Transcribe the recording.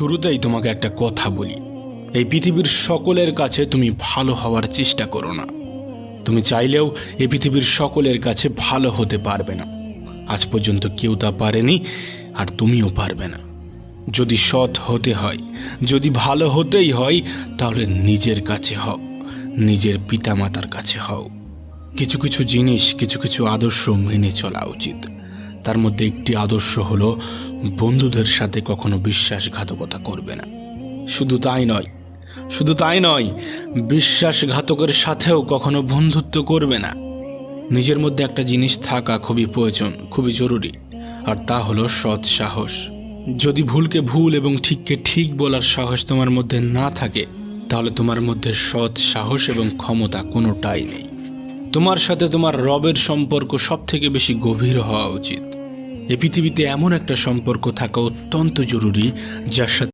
শুরুতেই তোমাকে একটা কথা বলি, এই পৃথিবীর সকলের কাছে তুমি ভালো হওয়ার চেষ্টা করো না। তুমি চাইলেও এই পৃথিবীর সকলের কাছে ভালো হতে পারবে না। আজ পর্যন্ত কেউ তা পারেনি, আর তুমিও পারবে না। যদি সৎ হতে হয়, যদি ভালো হতেই হয়, তাহলে নিজের কাছে হও, নিজের পিতামাতার কাছে হও। কিছু কিছু জিনিস, কিছু কিছু আদর্শ মেনে চলা উচিত। তার মধ্যে একটি আদর্শ হলো বন্ধুদের সাথে কখনো বিশ্বাসঘাতকতা করবে না। শুধু তাই নয়, বিশ্বাসঘাতকের সাথেও কখনো বন্ধুত্ব করবে না। নিজের মধ্যে একটা জিনিস থাকা খুবই প্রয়োজন, খুবই জরুরি, আর তা হলো সৎ সাহস। যদি ভুলকে ভুল এবং ঠিককে ঠিক বলার সাহস তোমার মধ্যে না থাকে, তাহলে তোমার মধ্যে সৎ সাহস এবং ক্ষমতা কোনোটাই নেই। তোমার সাথে তোমার রবের সম্পর্ক সব থেকে বেশি গভীর হওয়া উচিত। এই পৃথিবীতে এমন একটা সম্পর্ক থাকা অত্যন্ত জরুরি, যার সাথে